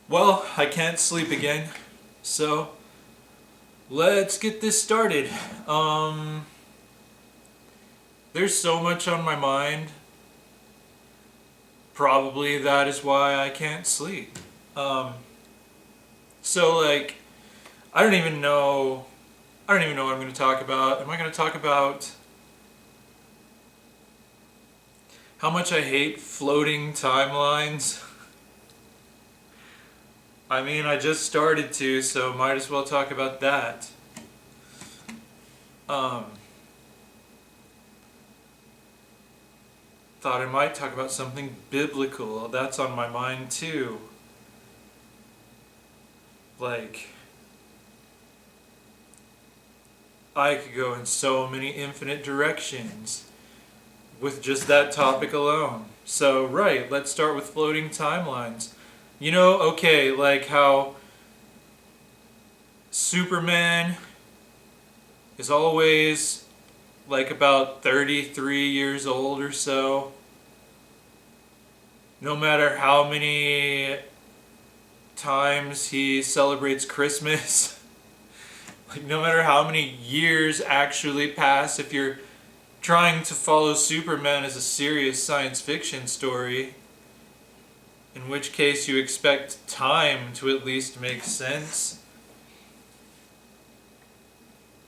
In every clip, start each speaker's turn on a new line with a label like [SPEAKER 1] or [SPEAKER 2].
[SPEAKER 1] Well, I can't sleep again, so let's get this started. Um, there's so much on my mind. Probably that is why I can't sleep. Um, so like, I don't even know. I don't even know what I'm going to talk about. Am I going to talk about how much I hate floating timelines? I mean, I just started to, so might as well talk about that. Um, Thought I might talk about something biblical. That's on my mind too. Like, I could go in so many infinite directions with just that topic alone. So, right, let's start with floating timelines. Okay, like how Superman is always like about 33 years old or so. No matter how many times he celebrates Christmas, like no matter how many years actually pass, if you're trying to follow Superman as a serious science fiction story, in which case you expect time to at least make sense.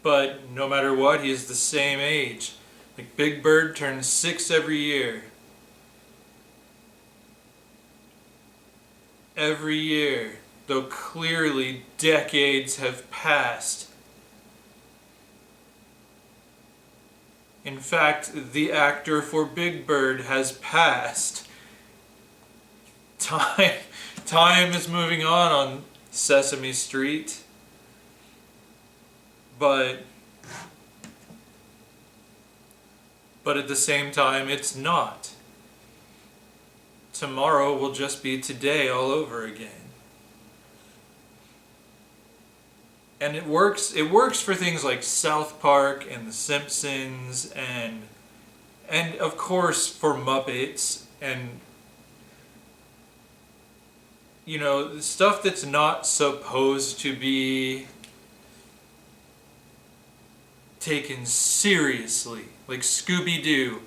[SPEAKER 1] But no matter what, he is the same age. Like Big Bird turns 6 every year. Every year, though clearly decades have passed. In fact, the actor for Big Bird has passed. Time, time is moving on Sesame Street, but at the same time, it's not. Tomorrow will just be today all over again. And it works for things like South Park and The Simpsons and of course for Muppets and stuff that's not supposed to be taken seriously, like Scooby-Doo.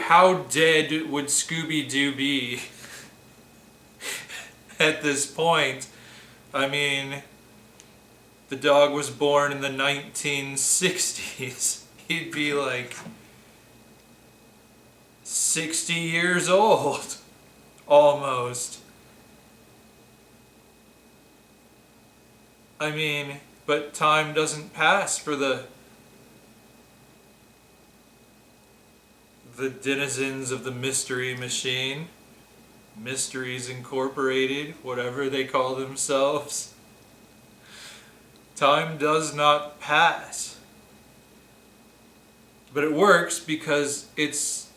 [SPEAKER 1] How dead would Scooby-Doo be at this point? I mean, the dog was born in the 1960s. He'd be like 60 years old, almost. I mean, but time doesn't pass for the denizens of the Mystery Machine, Mysteries Incorporated, whatever they call themselves. Time does not pass. But it works because it's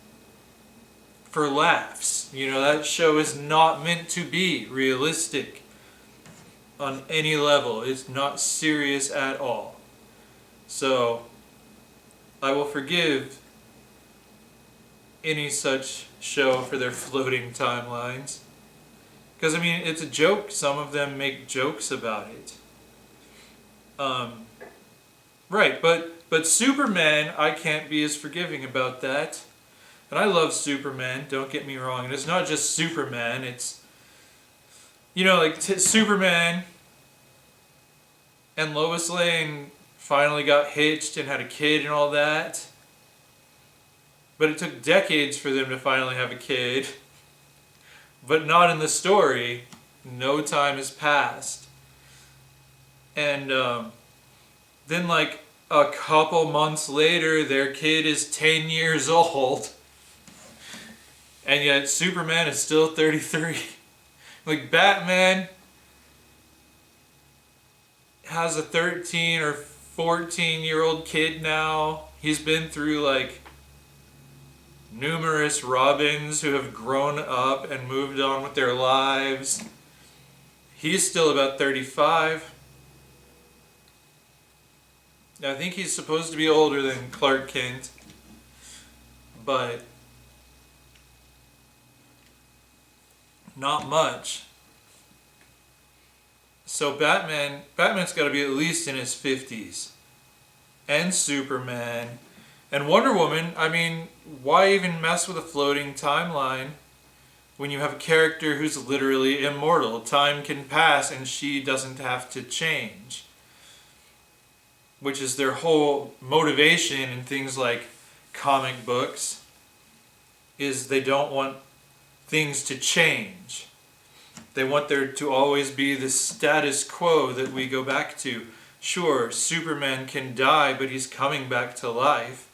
[SPEAKER 1] for laughs. That show is not meant to be realistic on any level. It's not serious at all. So, I will forgive any such show for their floating timelines. Because, it's a joke. Some of them make jokes about it. Right, but Superman, I can't be as forgiving about that. And I love Superman, don't get me wrong. And it's not just Superman, it's, Superman and Lois Lane finally got hitched and had a kid and all that. But it took decades for them to finally have a kid. But not in the story. No time has passed. And then like a couple months later, their kid is 10 years old. And yet Superman is still 33. Like Batman has a 13 or 14-year-old kid now. He's been through like numerous Robins who have grown up and moved on with their lives. He's still about 35. I think he's supposed to be older than Clark Kent, but not much. So Batman's got to be at least in his 50s. And Superman. And Wonder Woman, I mean, why even mess with a floating timeline when you have a character who's literally immortal? Time can pass and she doesn't have to change. Which is their whole motivation in things like comic books, is they don't want things to change. They want there to always be the status quo that we go back to. Sure, Superman can die, but he's coming back to life.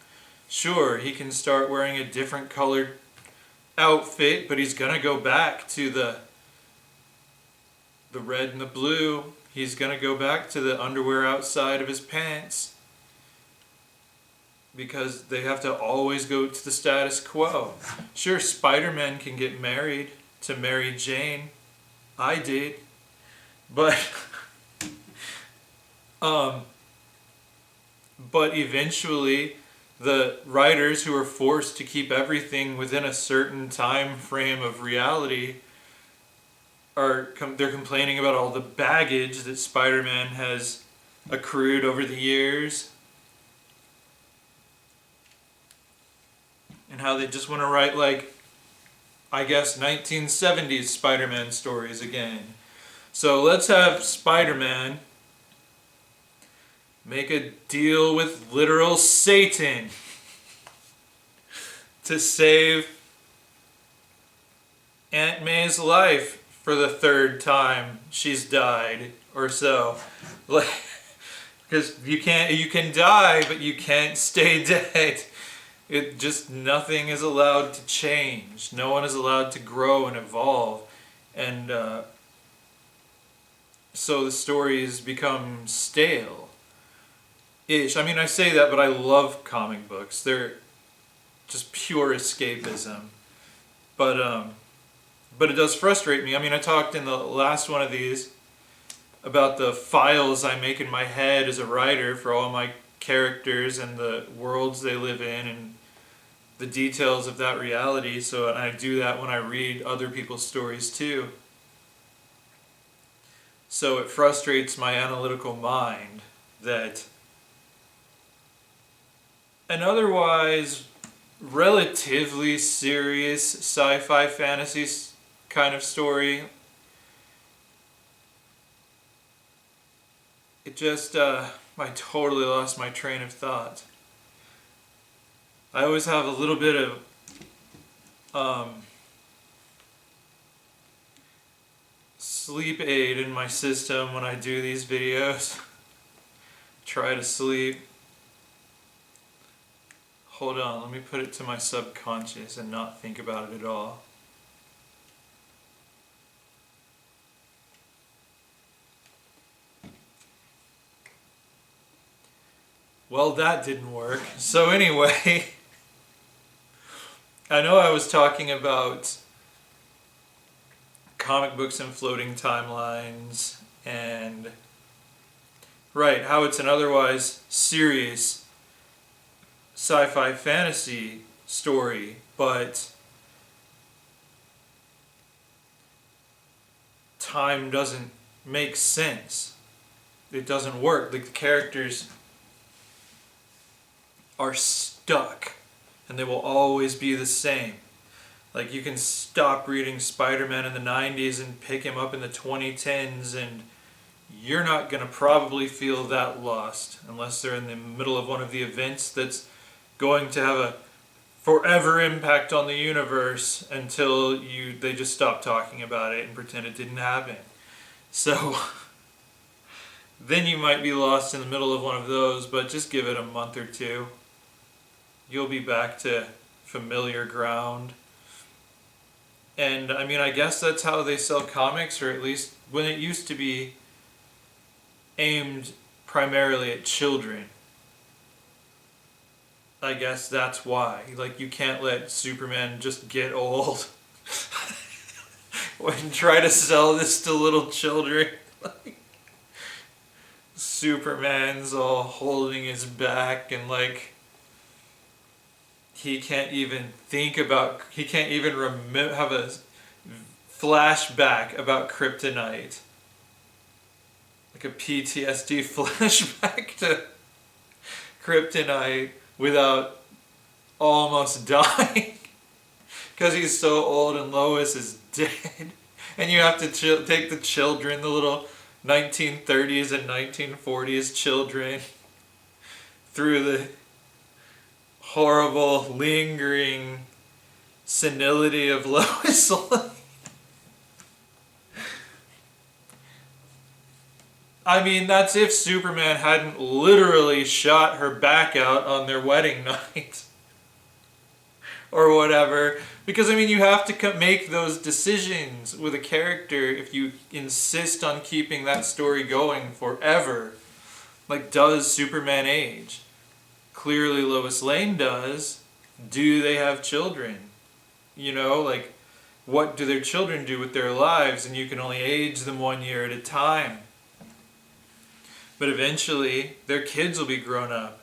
[SPEAKER 1] Sure, he can start wearing a different colored outfit, but he's gonna go back to the red and the blue. He's gonna go back to the underwear outside of his pants. Because they have to always go to the status quo. Sure, Spider-Man can get married to Mary Jane. I did. But but eventually the writers who are forced to keep everything within a certain time frame of reality they're complaining about all the baggage that Spider-Man has accrued over the years. And how they just want to write, like, I guess 1970s Spider-Man stories again. So let's have Spider-Man make a deal with literal Satan to save Aunt May's life for the third time she's died or so. Like, because you can die, but you can't stay dead. Nothing is allowed to change. No one is allowed to grow and evolve. And so the stories become stale-ish. I mean, I say that, but I love comic books. They're just pure escapism. But it does frustrate me. I mean, I talked in the last one of these about the files I make in my head as a writer for all my characters and the worlds they live in and the details of that reality. So I do that when I read other people's stories too. So it frustrates my analytical mind that an otherwise relatively serious sci-fi fantasy kind of story, it just, I totally lost my train of thought. I always have a little bit of sleep aid in my system when I do these videos. Try to sleep. Hold on, let me put it to my subconscious and not think about it at all. Well, that didn't work. So anyway, I know I was talking about comic books and floating timelines and, right, how it's an otherwise serious sci-fi fantasy story, but time doesn't make sense. It doesn't work. The characters are stuck and they will always be the same. Like, you can stop reading Spider-Man in the 90s and pick him up in the 2010s and you're not going to probably feel that lost unless they're in the middle of one of the events that's going to have a forever impact on the universe until they just stop talking about it and pretend it didn't happen. So then you might be lost in the middle of one of those, but just give it a month or two. You'll be back to familiar ground. And I mean, I guess that's how they sell comics, or at least when it used to be aimed primarily at children. I guess that's why. Like, you can't let Superman just get old and try to sell this to little children. Like, Superman's all holding his back and like he can't even have a flashback about kryptonite. like a PTSD flashback to kryptonite without almost dying because he's so old and Lois is dead. And you have to take the children, the little 1930s and 1940s children, through the horrible, lingering senility of Lois Lane. I mean, that's if Superman hadn't literally shot her back out on their wedding night. Or whatever. Because, I mean, you have to make those decisions with a character if you insist on keeping that story going forever. Like, does Superman age? Clearly Lois Lane does. Do they have children? You know, like, what do their children do with their lives? And you can only age them 1 year at a time. But eventually, their kids will be grown up.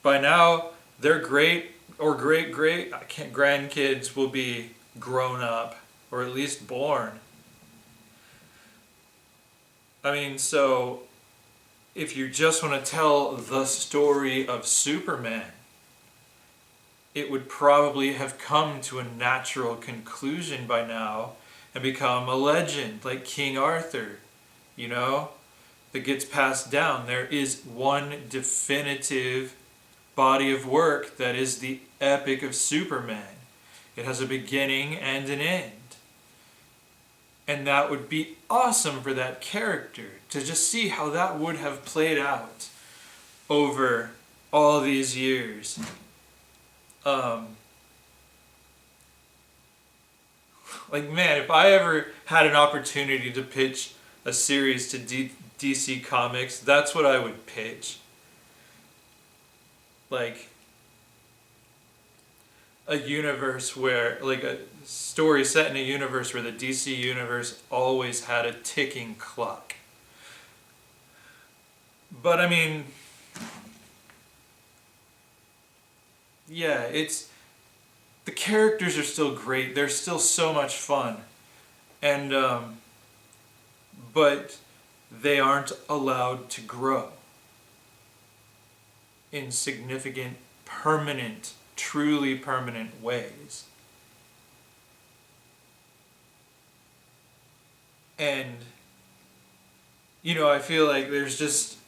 [SPEAKER 1] By now, their great or grandkids will be grown up, or at least born. I mean, so if you just want to tell the story of Superman, it would probably have come to a natural conclusion by now and become a legend, like King Arthur, you know, that gets passed down. There is one definitive body of work that is the Epic of Superman. It has a beginning and an end. And that would be awesome for that character, to just see how that would have played out over all these years. Like, man, if I ever had an opportunity to pitch a series to DC Comics, that's what I would pitch. Like, a universe where, like a story set in a universe where the DC universe always had a ticking clock. But I mean, yeah, the characters are still great. They're still so much fun. And, but they aren't allowed to grow in significant, permanent, truly permanent ways. And, you know, I feel like there's just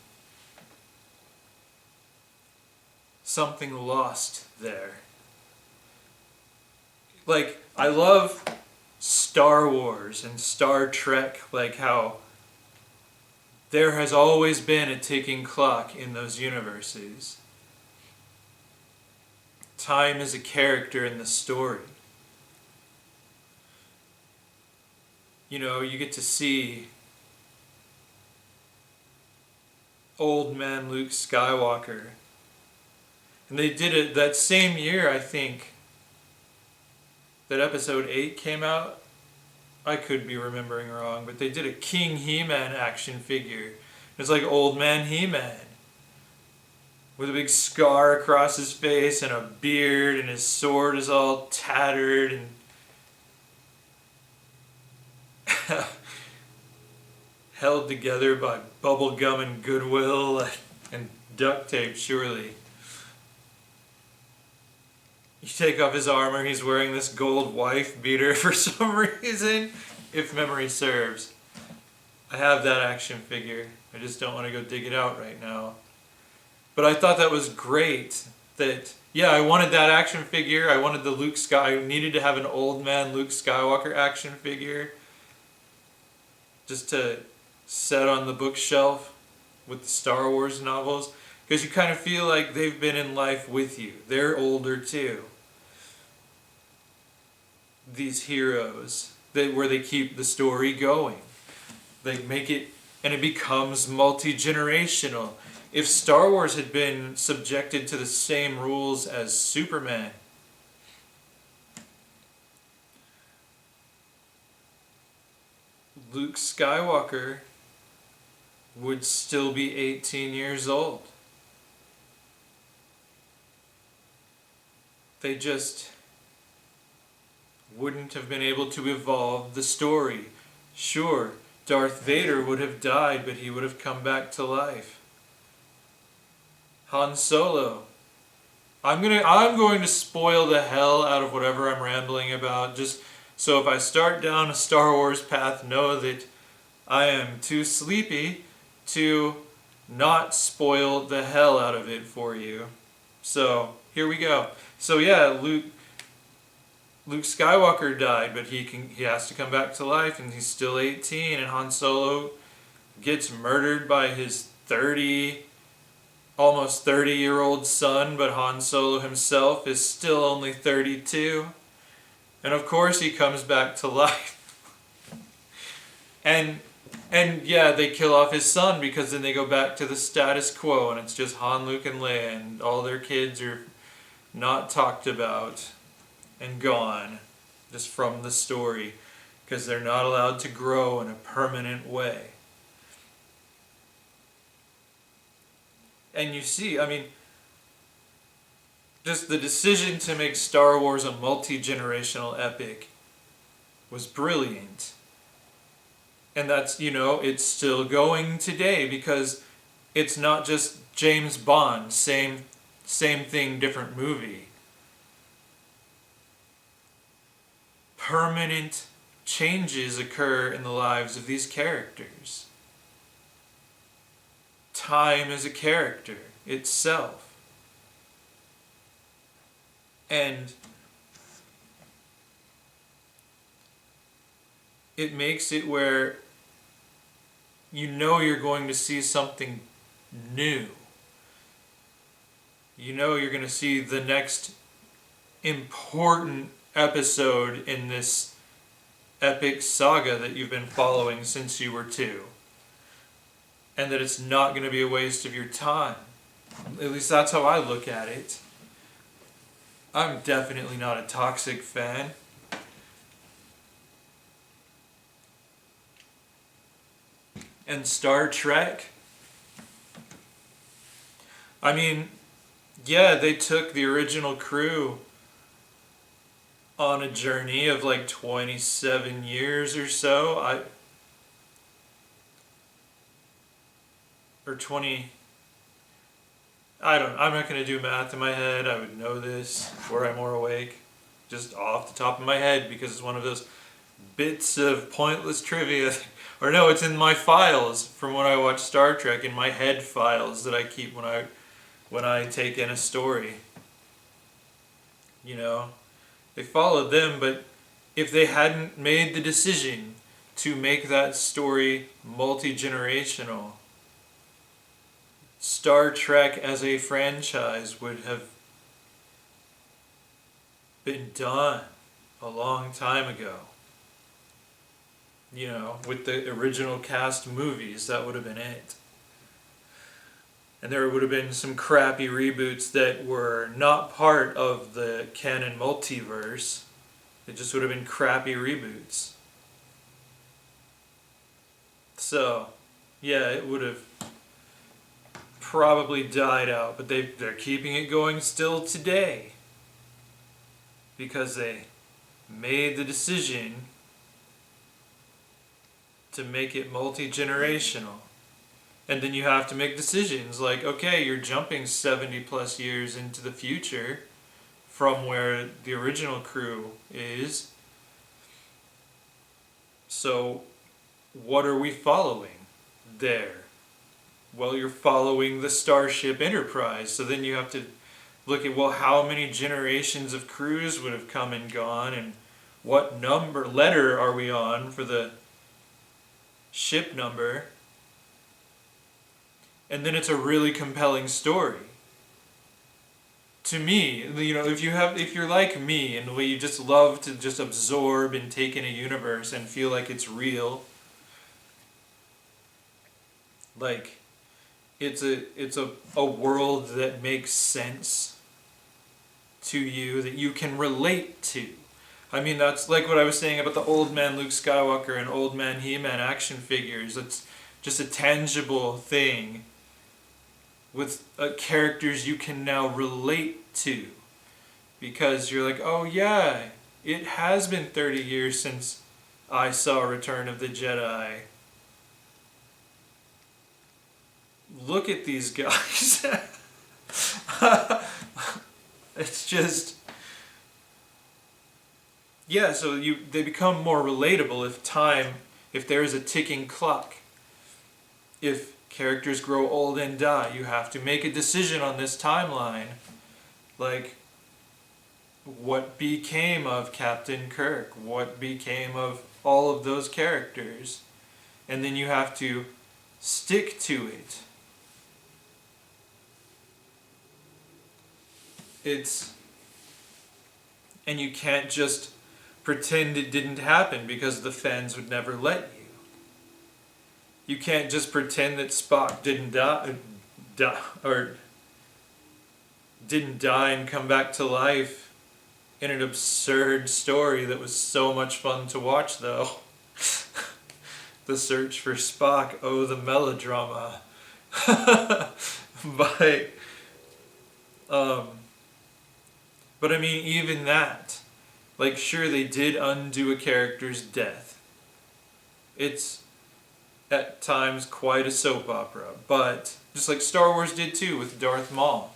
[SPEAKER 1] something lost there. Like, I love Star Wars and Star Trek, like how there has always been a ticking clock in those universes. Time is a character in the story. You know, you get to see old man Luke Skywalker. And they did it that same year, I think, that episode 8 came out. I could be remembering wrong, but they did a King He-Man action figure. It's like old man He-Man, with a big scar across his face and a beard, and his sword is all tattered and held together by bubble gum and Goodwill and duct tape, surely. You take off his armor, he's wearing this gold wife beater for some reason, if memory serves. I have that action figure. I just don't want to go dig it out right now. But I thought that was great. That, yeah, I wanted that action figure. I wanted the I needed to have an old man Luke Skywalker action figure, just to set on the bookshelf with the Star Wars novels. Because you kind of feel like they've been in life with you. They're older too. These heroes, where they keep the story going. They make it, and it becomes multi-generational. If Star Wars had been subjected to the same rules as Superman, Luke Skywalker would still be 18 years old. They just wouldn't have been able to evolve the story. Sure, Darth Vader would have died, but he would have come back to life. Han Solo. I'm going to spoil the hell out of whatever I'm rambling about, just so if I start down a Star Wars path, know that I am too sleepy to not spoil the hell out of it for you. So here we go. So yeah, Luke Skywalker died, but he has to come back to life, and he's still 18. And Han Solo gets murdered by his almost 30-year-old son, but Han Solo himself is still only 32. And of course he comes back to life. And yeah, they kill off his son because then they go back to the status quo, and it's just Han, Luke, and Leia, and all their kids are not talked about and gone just from the story because they're not allowed to grow in a permanent way. And you see, I mean, just the decision to make Star Wars a multi-generational epic was brilliant. And that's, it's still going today because it's not just James Bond, same thing, different movie. Permanent changes occur in the lives of these characters. Time is a character itself. And it makes it where you're going to see something new. You're going to see the next important episode in this epic saga that you've been following since you were 2. And that it's not going to be a waste of your time. At least that's how I look at it. I'm definitely not a toxic fan. And Star Trek, I mean, yeah, they took the original crew on a journey of like 27 years or so. Or 20, I'm not going to do math in my head. I would know this were I more awake, just off the top of my head, because it's one of those bits of pointless trivia. Or no, it's in my files from when I watch Star Trek, in my head files that I keep when I take in a story. They followed them, but if they hadn't made the decision to make that story multi-generational, Star Trek as a franchise would have been done a long time ago. With the original cast movies, that would have been it. And there would have been some crappy reboots that were not part of the canon multiverse. It just would have been crappy reboots. So, yeah, it would have probably died out, but they're keeping it going still today because they made the decision to make it multi-generational. And then you have to make decisions like, okay, you're jumping 70 plus years into the future from where the original crew is. So what are we following there? Well, you're following the Starship Enterprise. So then you have to look at, well, how many generations of crews would have come and gone, and what letter are we on for the ship number? And then it's a really compelling story. To me, if you're like me and the way you just love to just absorb and take in a universe and feel like it's real, like it's a world that makes sense to you, that you can relate to. I mean, that's like what I was saying about the old man Luke Skywalker and old man He-Man action figures. It's just a tangible thing with characters you can now relate to, because you're like, oh yeah, it has been 30 years since I saw Return of the Jedi, look at these guys. It's just, yeah, so they become more relatable if there is a ticking clock. If characters grow old and die, you have to make a decision on this timeline. Like, what became of Captain Kirk? What became of all of those characters? And then you have to stick to it. And you can't just pretend it didn't happen because the fans would never let you. You can't just pretend that Spock didn't die and come back to life in an absurd story that was so much fun to watch, though. The search for Spock, oh, the melodrama. But I mean, even that, like, sure, they did undo a character's death. It's at times quite a soap opera, but just like Star Wars did too with Darth Maul.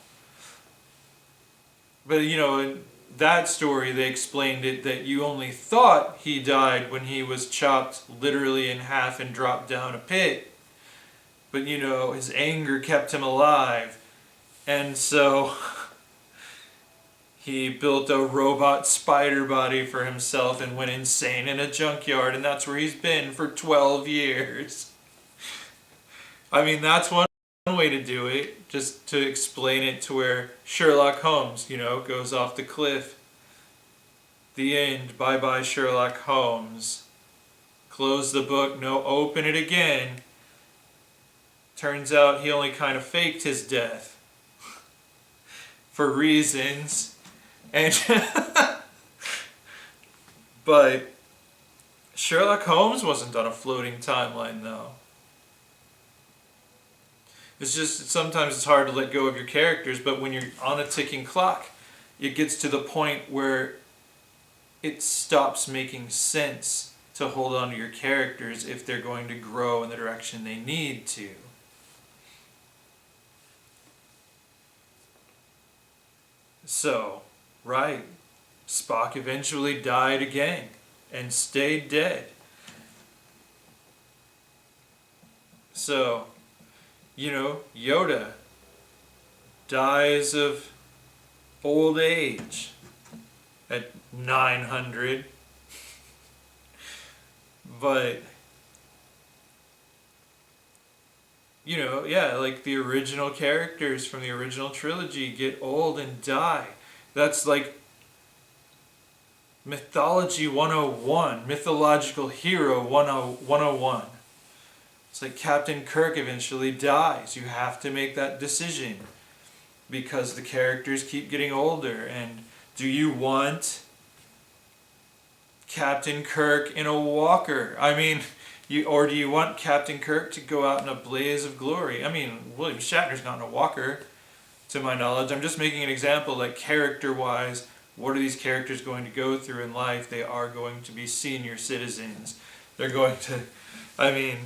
[SPEAKER 1] But you know, in that story they explained it that you only thought he died when he was chopped literally in half and dropped down a pit. But you know, his anger kept him alive. And so he built a robot spider body for himself and went insane in a junkyard, and that's where he's been for 12 years. I mean, that's one way to do it, just to explain it to where Sherlock Holmes, you know, goes off the cliff. The end, bye-bye Sherlock Holmes. Close the book, no, open it again. Turns out he only kind of faked his death. For reasons. And but Sherlock Holmes wasn't on a floating timeline, though. It's just, sometimes it's hard to let go of your characters, but when you're on a ticking clock, it gets to the point where it stops making sense to hold on to your characters if they're going to grow in the direction they need to. So, right, Spock eventually died again and stayed dead. So, you know, Yoda dies of old age at 900. But, you know, yeah, like the original characters from the original trilogy get old and die. That's like Mythology 101, Mythological Hero 101. It's like Captain Kirk eventually dies. You have to make that decision because the characters keep getting older. And do you want Captain Kirk in a walker? I mean, or do you want Captain Kirk to go out in a blaze of glory? I mean, William Shatner's not in a walker, to my knowledge. I'm just making an example, like character-wise, what are these characters going to go through in life? They are going to be senior citizens. They're going to, I mean,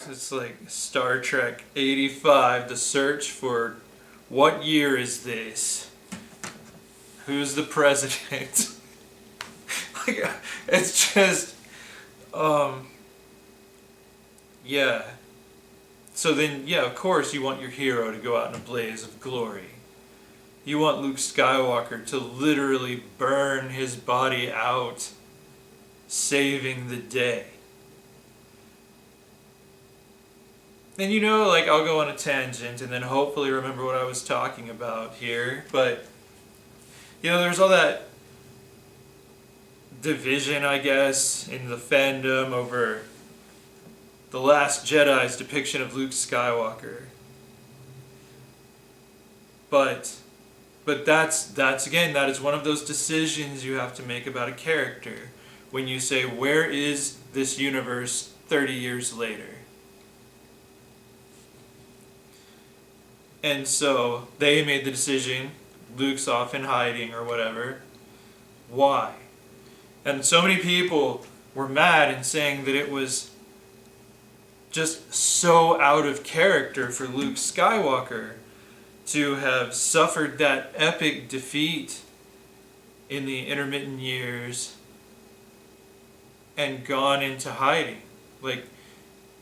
[SPEAKER 1] it's like Star Trek 85, the search for what year is this? Who's the president? Like, it's just, yeah. So then, yeah, of course you want your hero to go out in a blaze of glory. You want Luke Skywalker to literally burn his body out, saving the day. And you know, like, I'll go on a tangent and then hopefully remember what I was talking about here, but, you know, there's all that division, I guess, in the fandom over The Last Jedi's depiction of Luke Skywalker. But that's again, that is one of those decisions you have to make about a character when you say, where is this universe 30 years later? And so they made the decision, Luke's off in hiding or whatever. Why? And so many people were mad and saying that it was just so out of character for Luke Skywalker to have suffered that epic defeat in the intermittent years and gone into hiding. Like,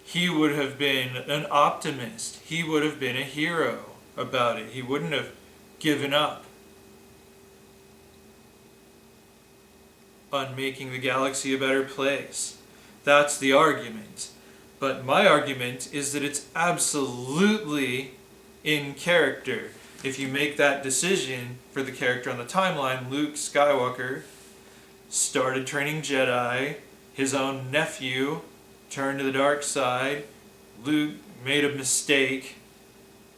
[SPEAKER 1] he would have been an optimist. He would have been a hero about it. He wouldn't have given up on making the galaxy a better place. That's the argument. But my argument is that it's absolutely in character. If you make that decision for the character on the timeline, Luke Skywalker started training Jedi, his own nephew turned to the dark side, Luke made a mistake,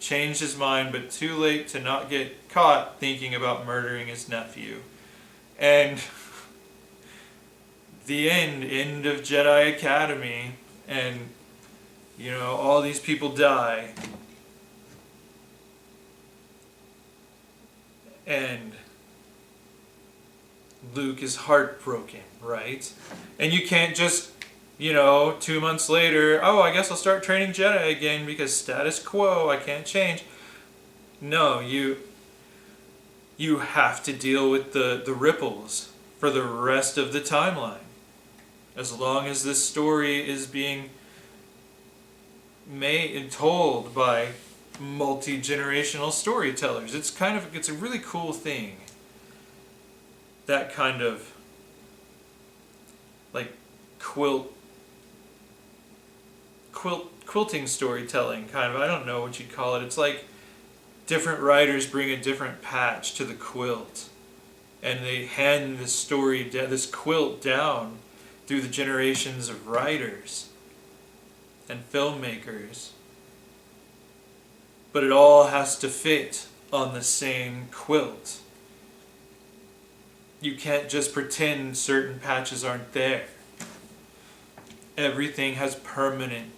[SPEAKER 1] changed his mind, but too late to not get caught thinking about murdering his nephew. And the end of Jedi Academy, and all these people die. And Luke is heartbroken, right? And you can't just, 2 months later, oh, I guess I'll start training Jedi again because status quo, I can't change. No, you have to deal with the ripples for the rest of the timeline. As long as this story is being made and told by multi-generational storytellers. It's a really cool thing. That kind of like quilting storytelling kind of, I don't know what you'd call it. It's like different writers bring a different patch to the quilt and they hand this quilt down through the generations of writers and filmmakers. But it all has to fit on the same quilt. You can't just pretend certain patches aren't there. Everything has permanent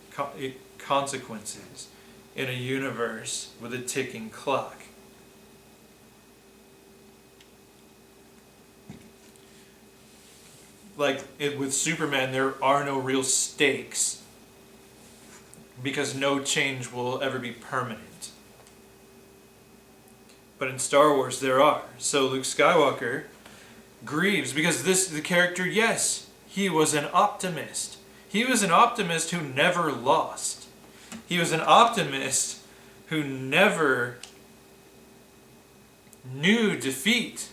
[SPEAKER 1] consequences in a universe with a ticking clock. Like with Superman, there are no real stakes because no change will ever be permanent. But in Star Wars there are. So Luke Skywalker grieves because the character, yes, he was an optimist. He was an optimist who never lost. He was an optimist who never knew defeat.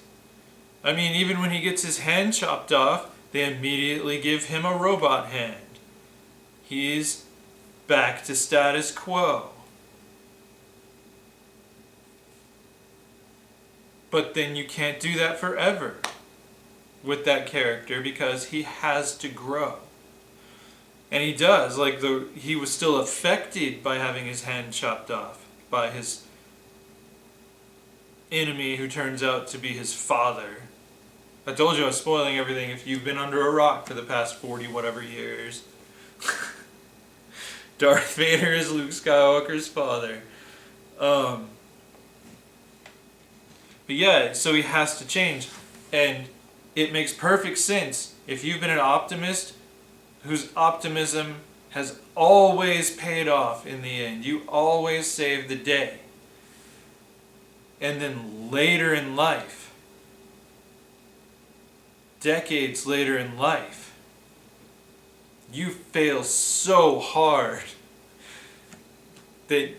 [SPEAKER 1] I mean, even when he gets his hand chopped off, they immediately give him a robot hand. He's back to status quo. But then you can't do that forever with that character because he has to grow. And he does. He was still affected by having his hand chopped off by his enemy who turns out to be his father. I told you I was spoiling everything if you've been under a rock for the past 40 whatever years. Darth Vader is Luke Skywalker's father. But yeah, so he has to change. And it makes perfect sense. If you've been an optimist whose optimism has always paid off in the end, you always save the day. And then later in life, decades later in life, you fail so hard that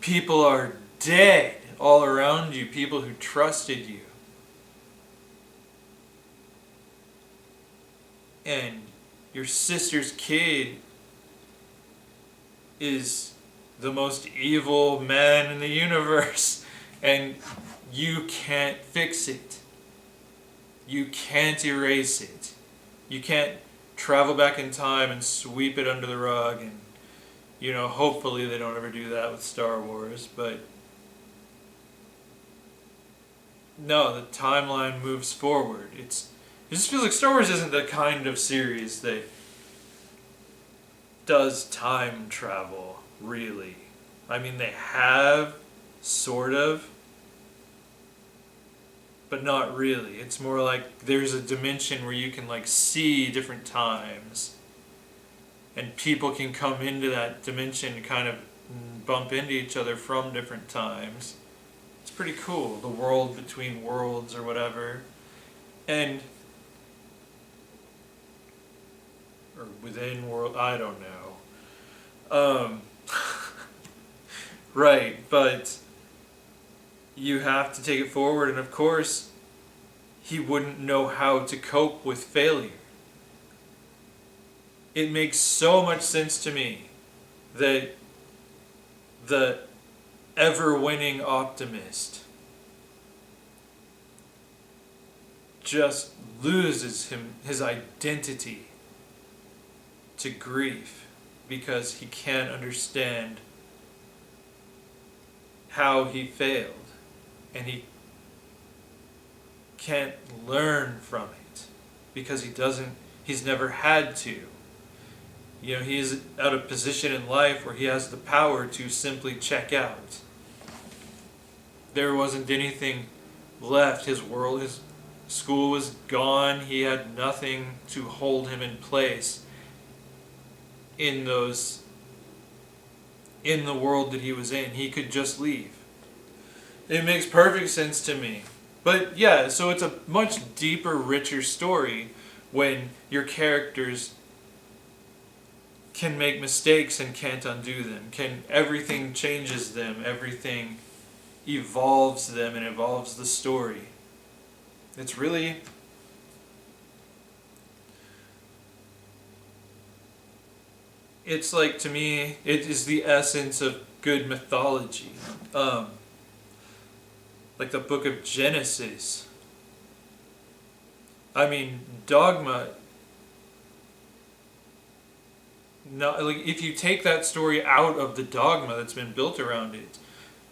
[SPEAKER 1] people are dead all around you, people who trusted you. And your sister's kid is the most evil man in the universe, and you can't fix it. You can't erase it. You can't travel back in time and sweep it under the rug, and hopefully they don't ever do that with Star Wars, but no, the timeline moves forward. It just feels like Star Wars isn't the kind of series that does time travel, really. I mean, they have, sort of, but not really. It's more like there's a dimension where you can see different times. and people can come into that dimension and kind of bump into each other from different times. It's pretty cool, the world between worlds or whatever. And or within world, I don't know. Right, but you have to take it forward, and of course he wouldn't know how to cope with failure. It makes so much sense to me that the ever-winning optimist just loses his identity to grief because he can't understand how he failed, and he can't learn from it because he's never had to. You know, he's at a position in life where he has the power to simply check out. There wasn't anything left. His school was gone. He had nothing to hold him in place in the world that he was in. He could just leave. It makes perfect sense to me. But yeah, so it's a much deeper, richer story when your characters can make mistakes and can't undo them. Everything changes them, everything evolves them and evolves the story. It's really like, to me, it is the essence of good mythology. Like the book of Genesis. I mean, dogma. No, like if you take that story out of the dogma that's been built around it,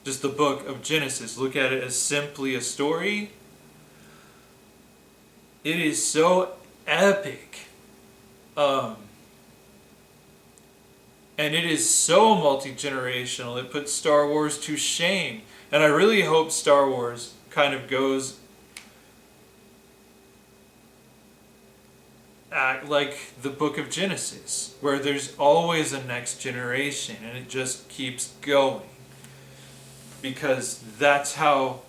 [SPEAKER 1] just the book of Genesis, look at it as simply a story. It is so epic. And it is so multi-generational. It puts Star Wars to shame. And I really hope Star Wars kind of goes like the book of Genesis, where there's always a next generation and it just keeps going. Because that's how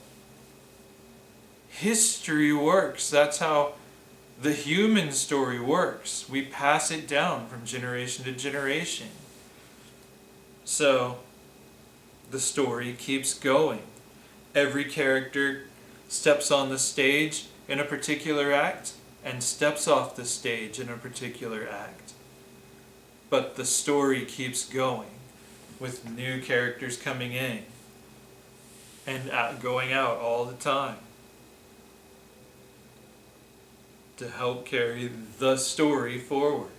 [SPEAKER 1] history works. That's how the human story works. We pass it down from generation to generation. So the story keeps going. Every character steps on the stage in a particular act and steps off the stage in a particular act. But the story keeps going with new characters coming in and going out all the time to help carry the story forward.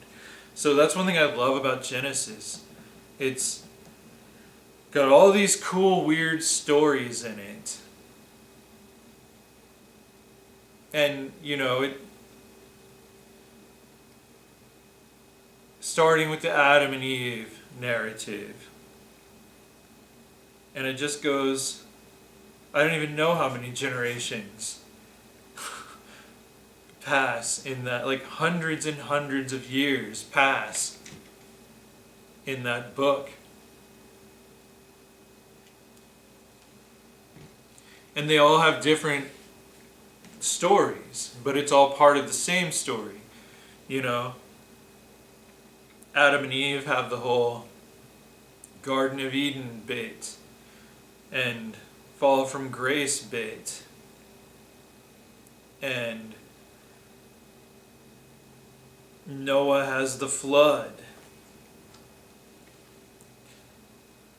[SPEAKER 1] So that's one thing I love about Genesis. It's got all these cool, weird stories in it. And, you know, starting with the Adam and Eve narrative. And it just goes, I don't even know how many generations pass in that, like hundreds and hundreds of years pass in that book. And they all have different stories, but it's all part of the same story. You know, Adam and Eve have the whole Garden of Eden bit and fall from grace bit, and Noah has the flood.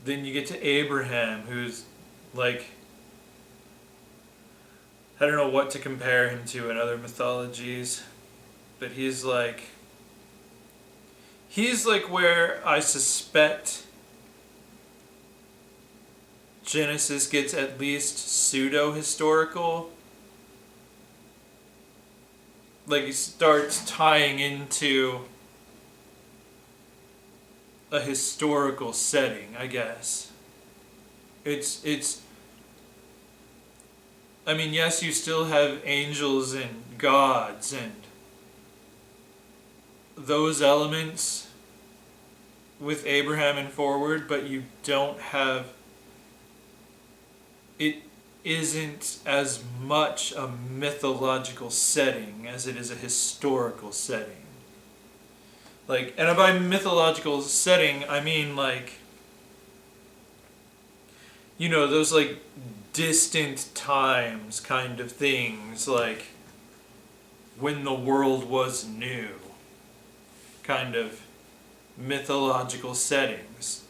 [SPEAKER 1] Then you get to Abraham, who's like, I don't know what to compare him to in other mythologies, but he's like where I suspect Genesis gets at least pseudo-historical. Like, it starts tying into a historical setting, I guess. It's I mean, yes, you still have angels and gods and those elements, with Abraham and forward, but you don't have, it isn't as much a mythological setting as it is a historical setting. Like, and by mythological setting, I mean like, you know, those like distant times kind of things, like when the world was new kind of mythological settings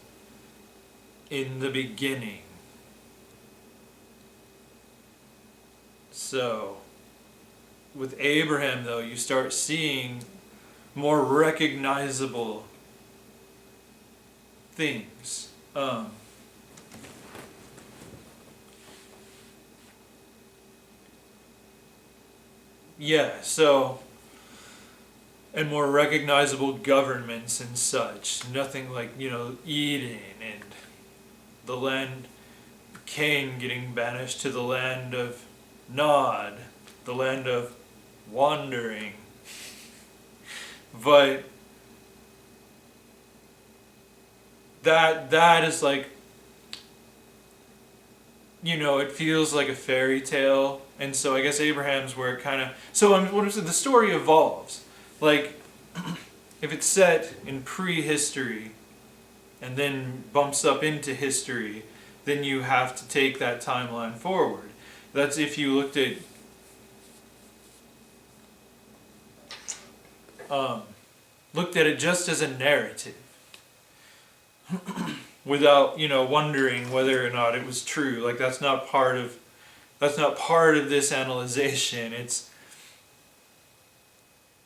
[SPEAKER 1] in the beginning. So with Abraham though, you start seeing more recognizable things. Yeah, so, and more recognizable governments and such. Nothing like, you know, Eden and the land, Cain getting banished to the land of Nod, the land of wandering. But that is like, you know, it feels like a fairy tale, and so I guess Abraham's where it kind of, so what is it, the story evolves. Like, if it's set in prehistory and then bumps up into history, then you have to take that timeline forward. That's if you looked at it just as a narrative without, you know, wondering whether or not it was true. Like, that's not part of this analyzation. It's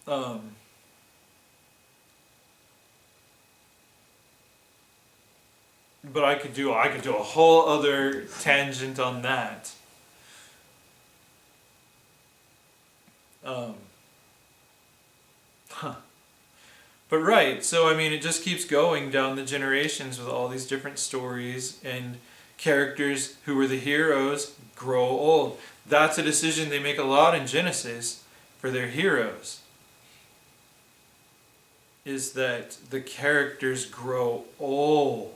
[SPEAKER 1] but I could do a whole other tangent on that. But right, so I mean, it just keeps going down the generations with all these different stories, and characters who were the heroes grow old. That's a decision they make a lot in Genesis for their heroes, is that the characters grow old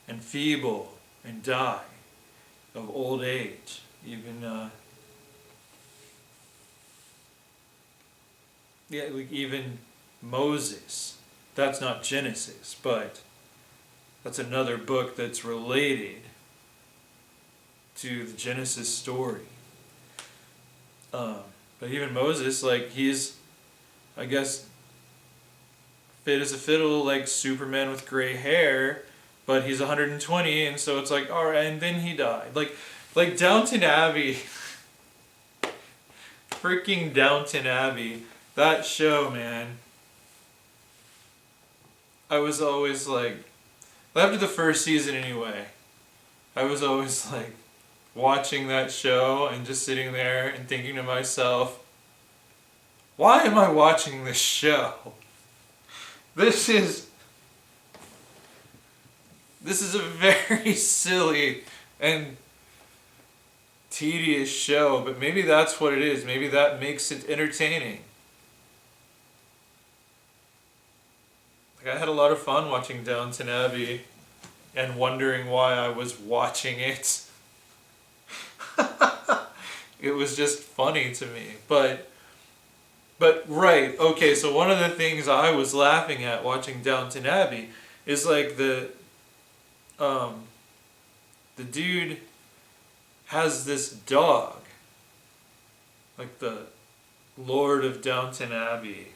[SPEAKER 1] and feeble and die of old age. Even like even Moses. That's not Genesis, but that's another book that's related to the Genesis story. But even Moses, like, he's, I guess, fit as a fiddle, like Superman with gray hair, but he's 120, and so it's like, all right, and then he died. Like Downton Abbey, freaking Downton Abbey, that show, man. I was always like, after the first season anyway, I was always like watching that show and just sitting there and thinking to myself, why am I watching this show? This is a very silly and tedious show, but maybe that's what it is. Maybe that makes it entertaining. Like, I had a lot of fun watching Downton Abbey and wondering why I was watching it. It was just funny to me. But right, okay, so one of the things I was laughing at watching Downton Abbey is like the dude has this dog, like the Lord of Downton Abbey,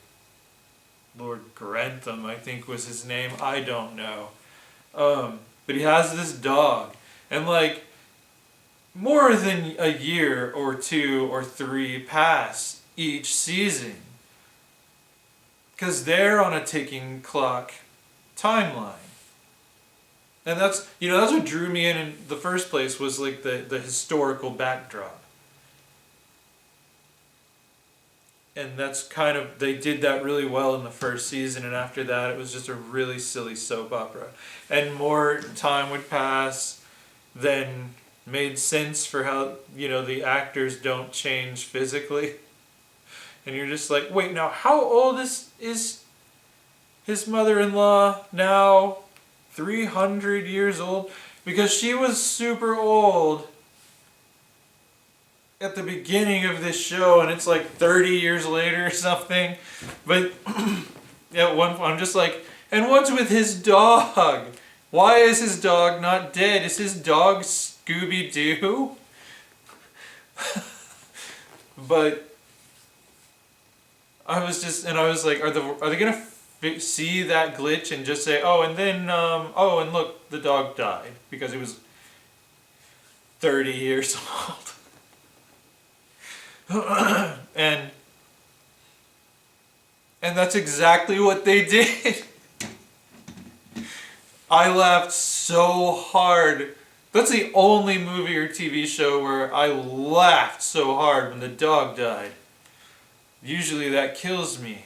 [SPEAKER 1] Lord Grantham, I think was his name, I don't know, but he has this dog, and like more than a year or 2 or 3 pass each season, because they're on a ticking clock timeline. And that's what drew me in the first place, was like the historical backdrop. And that's kind of, they did that really well in the first season, and after that it was just a really silly soap opera. And more time would pass, then made sense for how, the actors don't change physically. And you're just like, wait, now how old is his mother-in-law, now 300 years old, because she was super old at the beginning of this show, and it's like 30 years later or something. But at one point, I'm just like, and what's with his dog? Why is his dog not dead? Is his dog Scooby-Doo? But I was like, are they gonna see that glitch and just say, oh, and then oh, and look, the dog died because it was 30 years old. and that's exactly what they did. I laughed so hard. That's the only movie or TV show where I laughed so hard when the dog died. Usually that kills me.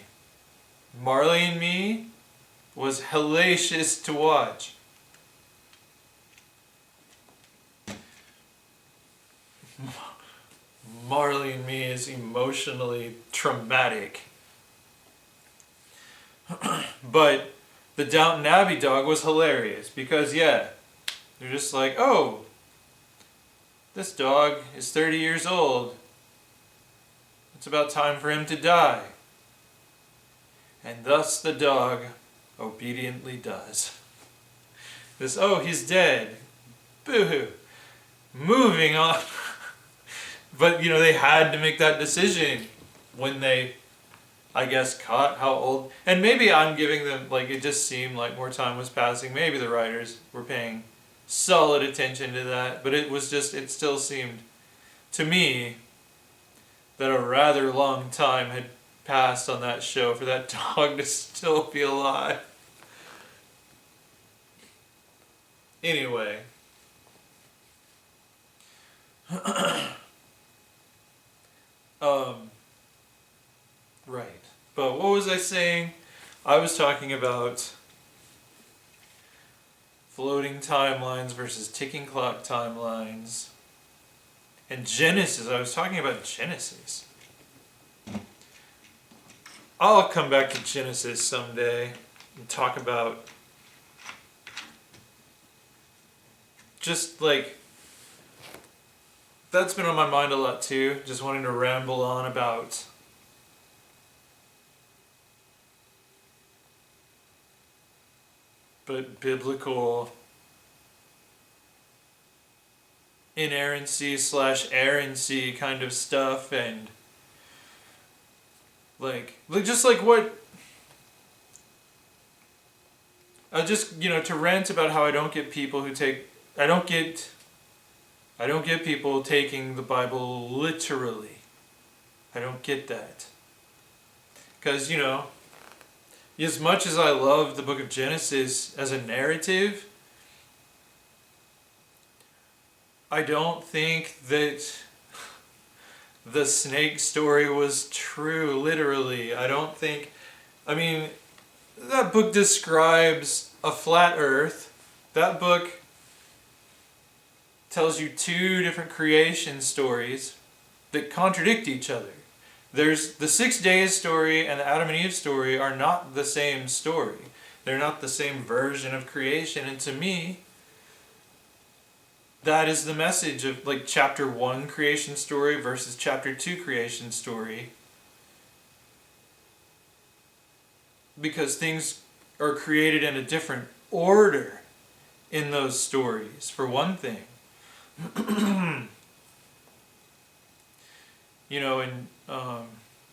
[SPEAKER 1] Marley and Me was hellacious to watch. Marley and Me is emotionally traumatic. But the Downton Abbey dog was hilarious because, yeah, they're just like, oh, this dog is 30 years old. It's about time for him to die. And thus the dog obediently does. This, oh, he's dead. Boo-hoo. Moving on. But, they had to make that decision when they, I guess, caught how old. And maybe I'm giving them, it just seemed like more time was passing. Maybe the writers were paying solid attention to that. But it still seemed to me that a rather long time had passed on that show for that dog to still be alive. Anyway. Right. But what was I saying? I was talking about floating timelines versus ticking clock timelines. And Genesis. I was talking about Genesis. I'll come back to Genesis someday and talk about just that's been on my mind a lot too, just wanting to ramble on about biblical inerrancy / errancy kind of stuff, and just what just to rant about how I don't get people taking the Bible literally. I don't get that. Because, as much as I love the book of Genesis as a narrative, I don't think that the snake story was true, literally. That book describes a flat earth. That book tells you two different creation stories that contradict each other. There's the 6 days story and the Adam and Eve story are not the same story. They're not the same version of creation. And to me, that is the message of chapter 1 creation story versus chapter 2 creation story. Because things are created in a different order in those stories, for one thing.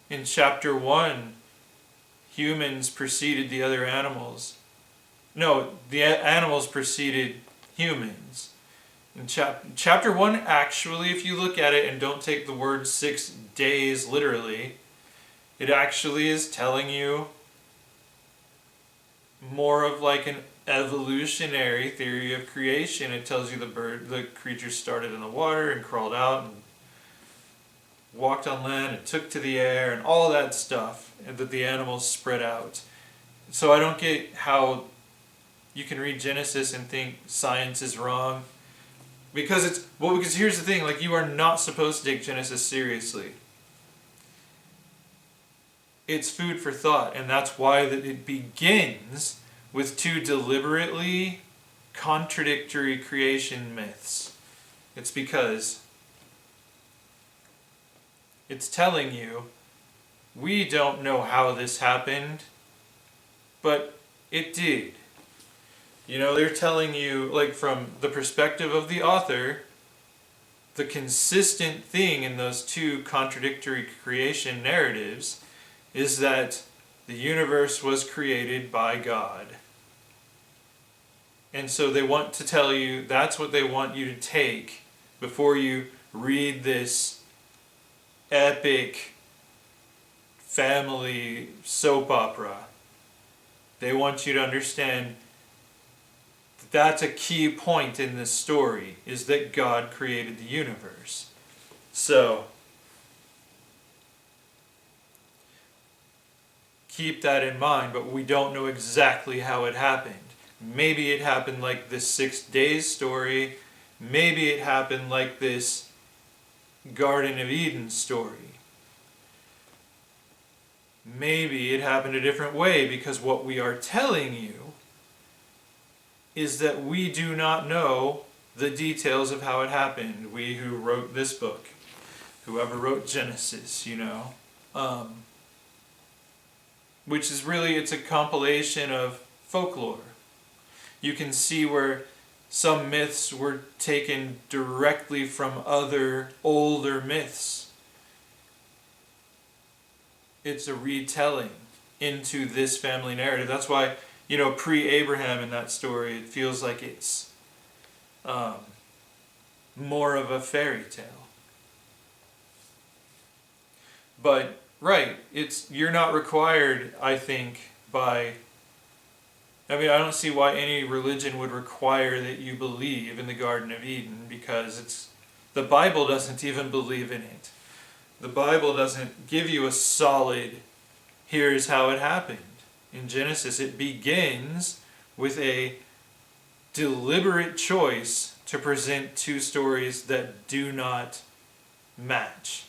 [SPEAKER 1] In chapter 1, humans preceded the other animals. No, the animals preceded humans. In chapter 1, actually, if you look at it and don't take the word 6 days literally, it actually is telling you more of an evolutionary theory of creation. It tells you the creatures started in the water and crawled out and walked on land and took to the air and all that stuff, and that the animals spread out. So I don't get how you can read Genesis and think science is wrong. Because here's the thing, you are not supposed to take Genesis seriously. it's food for thought, and that's why that it begins with two deliberately contradictory creation myths. It's because it's telling you, we don't know how this happened, but it did. You know, they're telling you, like, from the perspective of the author, the consistent thing in those two contradictory creation narratives is that the universe was created by God. And so they want to tell you, that's what they want you to take before you read this epic family soap opera. They want you to understand that that's a key point in this story, is that God created the universe. So, keep that in mind, but we don't know exactly how it happened. Maybe it happened like this 6 days story. Maybe it happened like this Garden of Eden story. Maybe it happened a different way, because what we are telling you is that we do not know the details of how it happened. We who wrote this book, whoever wrote Genesis, which is really, it's a compilation of folklore. You can see where some myths were taken directly from other older myths. It's a retelling into this family narrative. That's why, pre-Abraham in that story, it feels like it's more of a fairy tale. But, right, you're not required, I think, I don't see why any religion would require that you believe in the Garden of Eden, because the Bible doesn't even believe in it. The Bible doesn't give you a solid, here's how it happened. In Genesis, it begins with a deliberate choice to present two stories that do not match.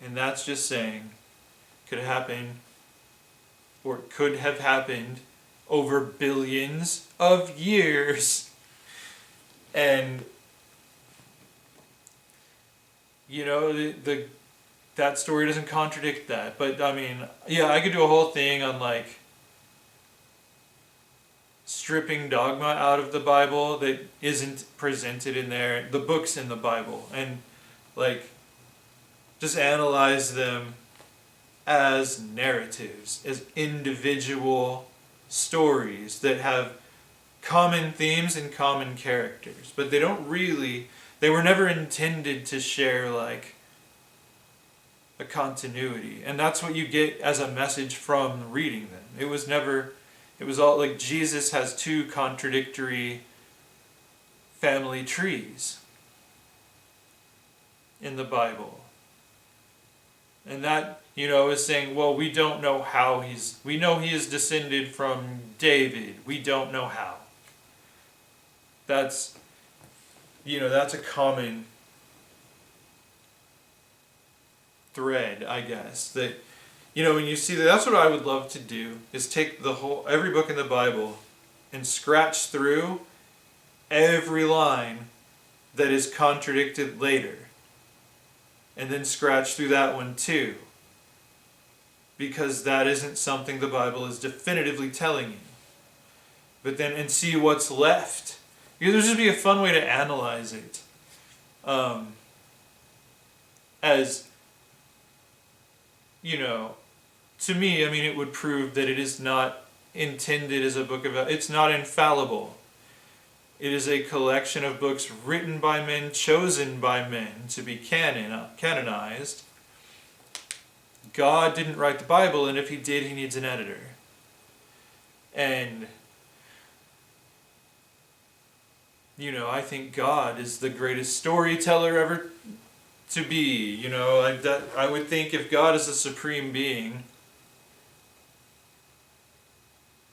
[SPEAKER 1] And that's just saying, could happen, or could have happened over billions of years. And that story doesn't contradict that. But I could do a whole thing on stripping dogma out of the Bible that isn't presented in there, the books in the Bible, and just analyze them as narratives, as individual stories that have common themes and common characters, but they were never intended to share a continuity. And that's what you get as a message from reading them. It was all like Jesus has two contradictory family trees in the Bible. And that, is saying, well, we don't know how we know he is descended from David. We don't know how. That's a common thread, I guess, that, when you see that's what I would love to do, is take every book in the Bible and scratch through every line that is contradicted later. And then scratch through that one too. Because that isn't something the Bible is definitively telling you. But then, and see what's left. Because there'd just be a fun way to analyze it. To me, it would prove that it is not intended as a book it's not infallible. It is a collection of books written by men, chosen by men to be canonized. God didn't write the Bible, and if he did, he needs an editor. And, I think God is the greatest storyteller ever to be. I would think if God is a supreme being,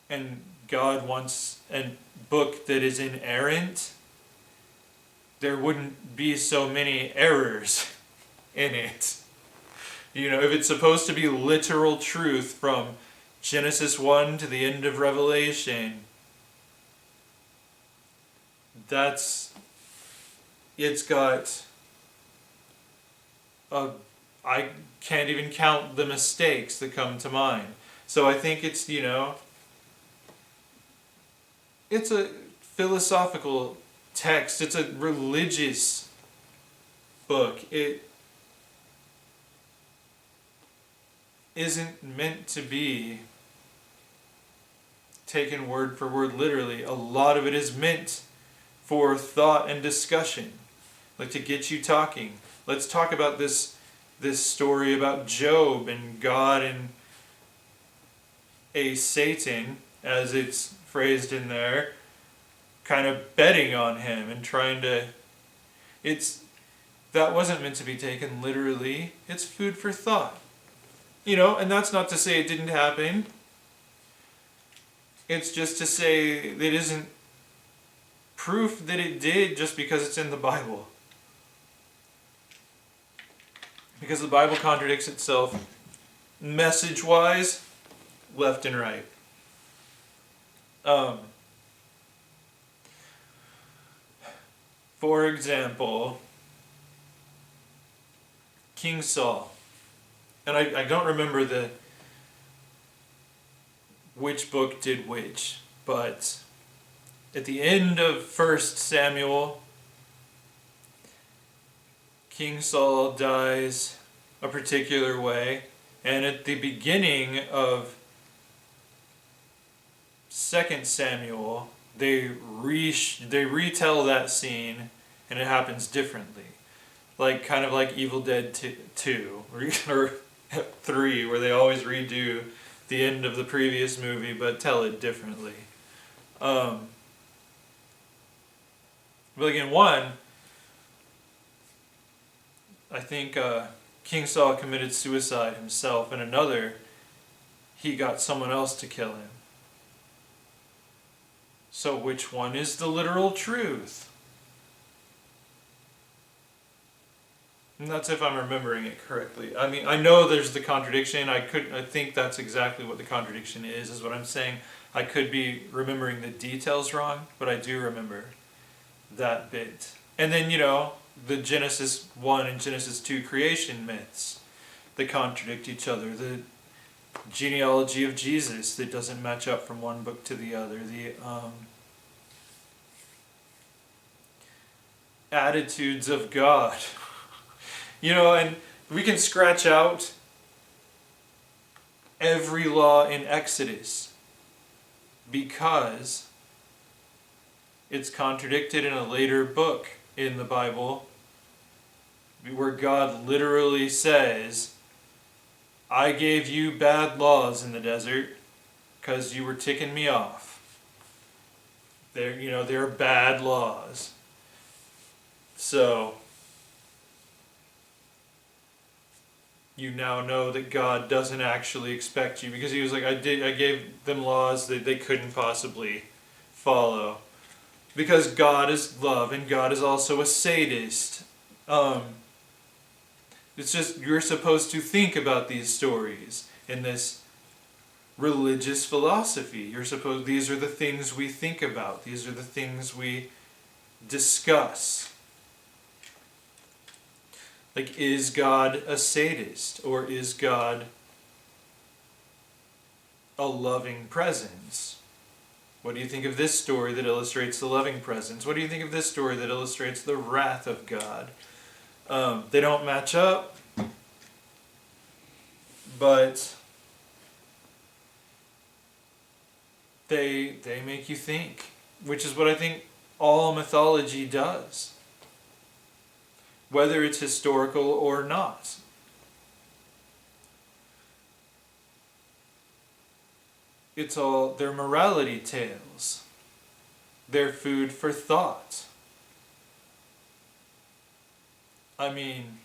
[SPEAKER 1] and God wants a book that is inerrant, there wouldn't be so many errors in it. If it's supposed to be literal truth from Genesis 1 to the end of Revelation, it's got I can't even count the mistakes that come to mind. So I think it's a philosophical text. It's a religious book. It isn't meant to be taken word for word literally. A lot of it is meant for thought and discussion, like to get you talking. Let's talk about this story about Job and God and a Satan, as it's phrased in there, kind of betting on him and trying to... That wasn't meant to be taken literally. It's food for thought. And that's not to say it didn't happen. It's just to say it isn't proof that it did just because it's in the Bible. Because the Bible contradicts itself message-wise, left and right. For example, King Saul. And I don't remember which book did which, but at the end of 1 Samuel, King Saul dies a particular way, and at the beginning of 2 Samuel, they retell that scene, and it happens differently. Kind of like Evil Dead 2, or 3, where they always redo the end of the previous movie, but tell it differently. But again, 1, I think King Saul committed suicide himself, and another, he got someone else to kill him. So which one is the literal truth? And that's if I'm remembering it correctly. I mean, I know there's the contradiction. I think that's exactly what the contradiction is what I'm saying. I could be remembering the details wrong, but I do remember that bit. And then, the Genesis 1 and Genesis 2 creation myths that contradict each other. The genealogy of Jesus that doesn't match up from one book to the other. The attitudes of God. And we can scratch out every law in Exodus because it's contradicted in a later book in the Bible where God literally says, I gave you bad laws in the desert because you were ticking me off. They're bad laws. So you now know that God doesn't actually expect you, because he was like, I gave them laws that they couldn't possibly follow. Because God is love, and God is also a sadist. It's just, you're supposed to think about these stories in this religious philosophy. These are the things we think about. These are the things we discuss. Is God a sadist, or is God a loving presence? What do you think of this story that illustrates the loving presence? What do you think of this story that illustrates the wrath of God? They don't match up, but they make you think, which is what I think all mythology does, whether it's historical or not. They're morality tales. They're food for thought. I mean,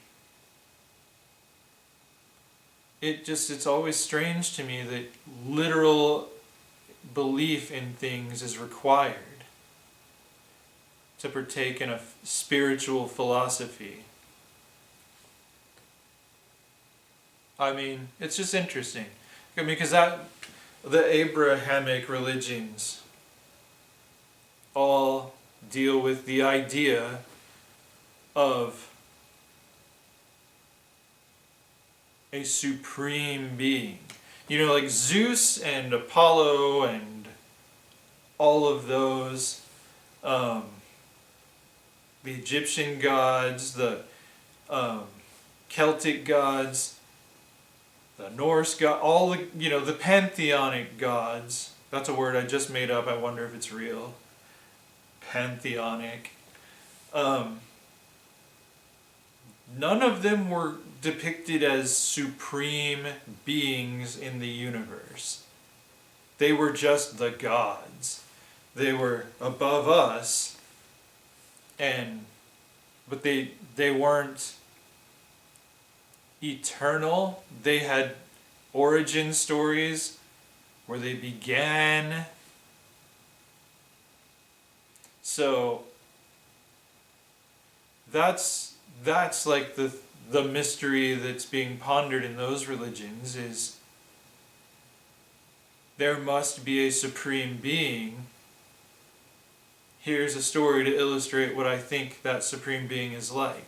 [SPEAKER 1] it's always strange to me that literal belief in things is required to partake in a spiritual philosophy. I mean, it's just interesting. I mean, because the Abrahamic religions all deal with the idea of a supreme being. You know, like Zeus and Apollo and all of those, the Egyptian gods, the Celtic gods, the Norse god, all the, the pantheonic gods. That's a word I just made up. I wonder if it's real. Pantheonic. None of them were depicted as supreme beings in the universe. They were just the gods. They were above us, but they weren't eternal. They had origin stories where they began. So that's like the mystery that's being pondered in those religions, is there must be a supreme being. Here's a story to illustrate what I think that supreme being is like.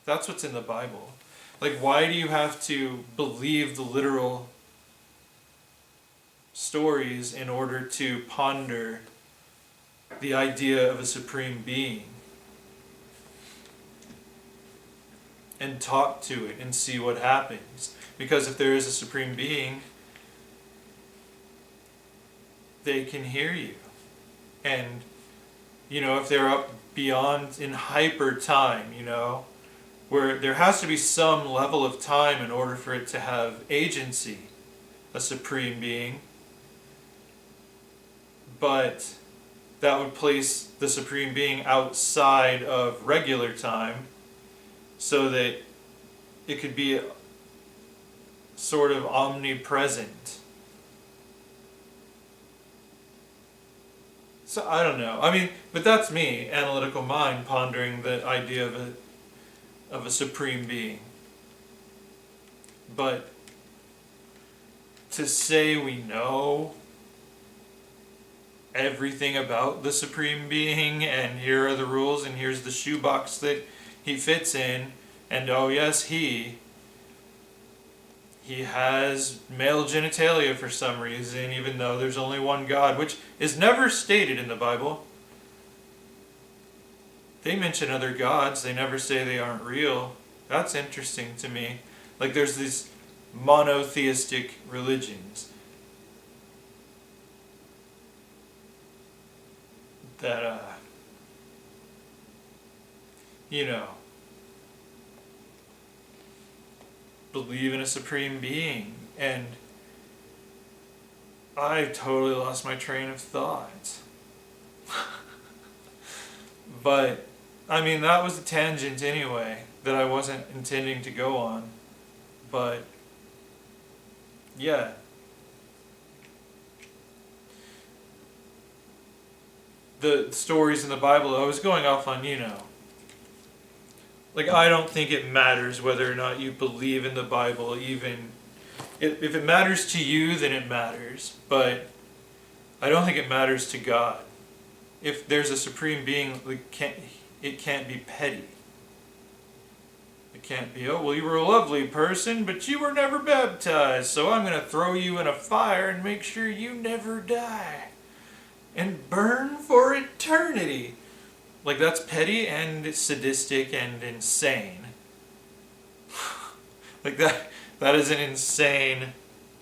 [SPEAKER 1] That's what's in the Bible. Like, why do you have to believe the literal stories in order to ponder the idea of a supreme being and talk to it and see what happens? Because if there is a supreme being, they can hear you. And, if they're up beyond in hyper time, where there has to be some level of time in order for it to have agency, a supreme being. But that would place the supreme being outside of regular time, so that it could be sort of omnipresent. So I don't know. I mean, but that's me, analytical mind, pondering the idea of a supreme being. But to say we know everything about the supreme being, and here are the rules, and here's the shoebox that he fits in, and oh yes, he has male genitalia for some reason, even though there's only one God, which is never stated in the Bible. They mention other gods, they never say they aren't real. That's interesting to me. Like, there's these monotheistic religions that, believe in a supreme being, and I totally lost my train of thought. But, I mean, that was a tangent anyway, that I wasn't intending to go on. But, yeah. The stories in the Bible, I was going off on, like, I don't think it matters whether or not you believe in the Bible, even. If it matters to you, then it matters. But I don't think it matters to God. If there's a supreme being, it can't be petty. It can't be, oh, well, you were a lovely person, but you were never baptized, so I'm going to throw you in a fire and make sure you never die and burn for eternity. Like, that's petty and sadistic and insane. Like, that is an insane,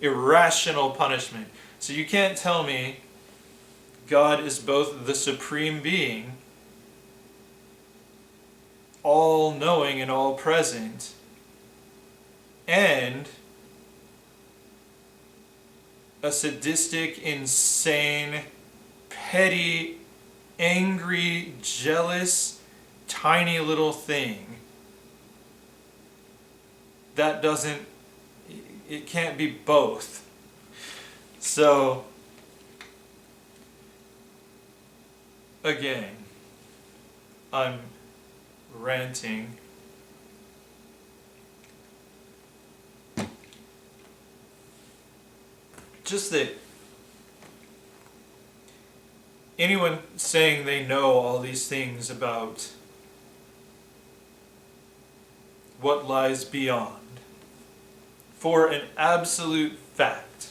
[SPEAKER 1] irrational punishment. So you can't tell me God is both the supreme being, all-knowing and all-present, and a sadistic, insane, petty, angry, jealous, tiny little thing. That doesn't, it can't be both. So, again, I'm ranting. just that anyone saying they know all these things about what lies beyond for an absolute fact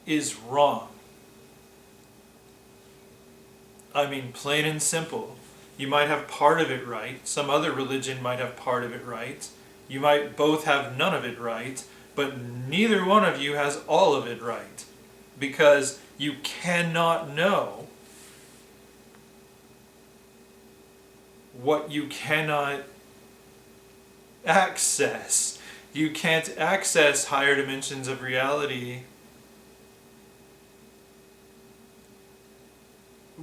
[SPEAKER 1] is wrong. I mean, plain and simple. You might have part of it right. Some other religion might have part of it right. You might both have none of it right, but neither one of you has all of it right. Because you cannot know what you cannot access. You can't access higher dimensions of reality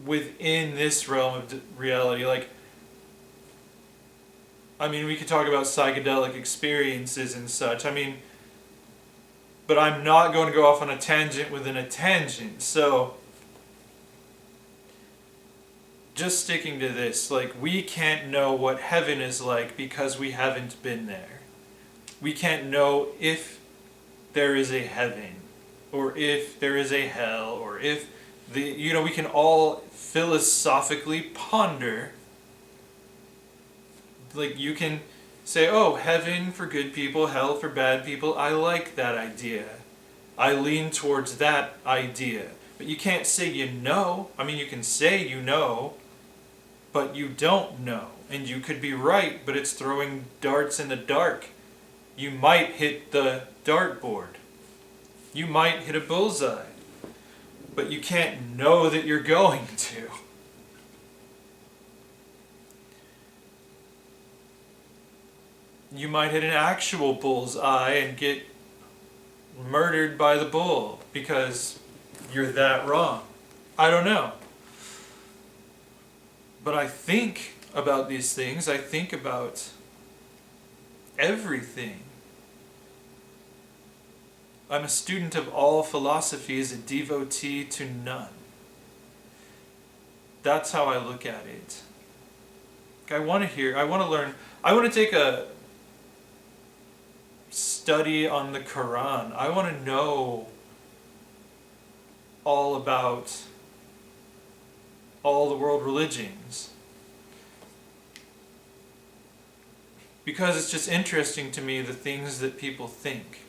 [SPEAKER 1] within this realm of reality. Like, I mean, we could talk about psychedelic experiences and such. I mean, but I'm not going to go off on a tangent within a tangent. So, just sticking to this, like, we can't know what heaven is like because we haven't been there. We can't know if there is a heaven, or if there is a hell, or if we can all philosophically ponder. Like, you can say, oh, heaven for good people, hell for bad people. I like that idea. I lean towards that idea. But you can't say you know. I mean, you can say you know, but you don't know. And you could be right, but it's throwing darts in the dark. You might hit the dartboard. You might hit a bullseye. But you can't know that you're going to. You might hit an actual bullseye and get murdered by the bull because you're that wrong. I don't know. But I think about these things. I think about everything. I'm a student of all philosophies, a devotee to none. That's how I look at it. I want to learn, I want to take a study on the Quran. I want to know all about all the world religions. Because it's just interesting to me the things that people think.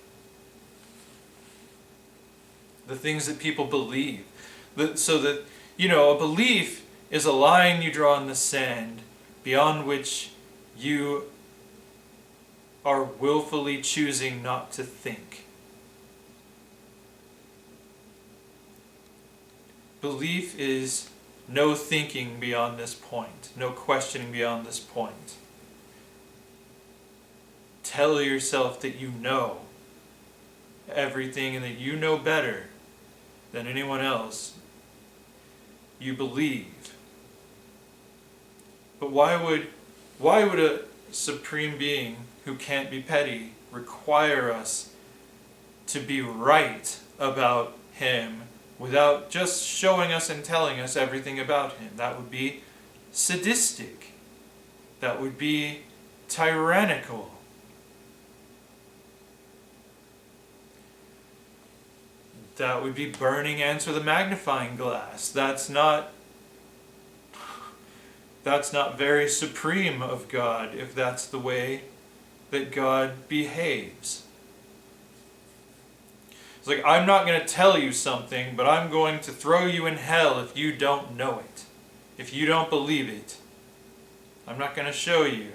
[SPEAKER 1] The things that people believe. So that, a belief is a line you draw in the sand beyond which you are willfully choosing not to think. Belief is no thinking beyond this point, no questioning beyond this point. Tell yourself that you know everything and that you know better than anyone else. You believe. But why would a supreme being who can't be petty require us to be right about him without just showing us and telling us everything about him? That would be sadistic. That would be tyrannical. That would be burning ants with a magnifying glass. That's not very supreme of God if that's the way that God behaves. It's like, I'm not going to tell you something, but I'm going to throw you in hell if you don't know it. If you don't believe it. I'm not going to show you.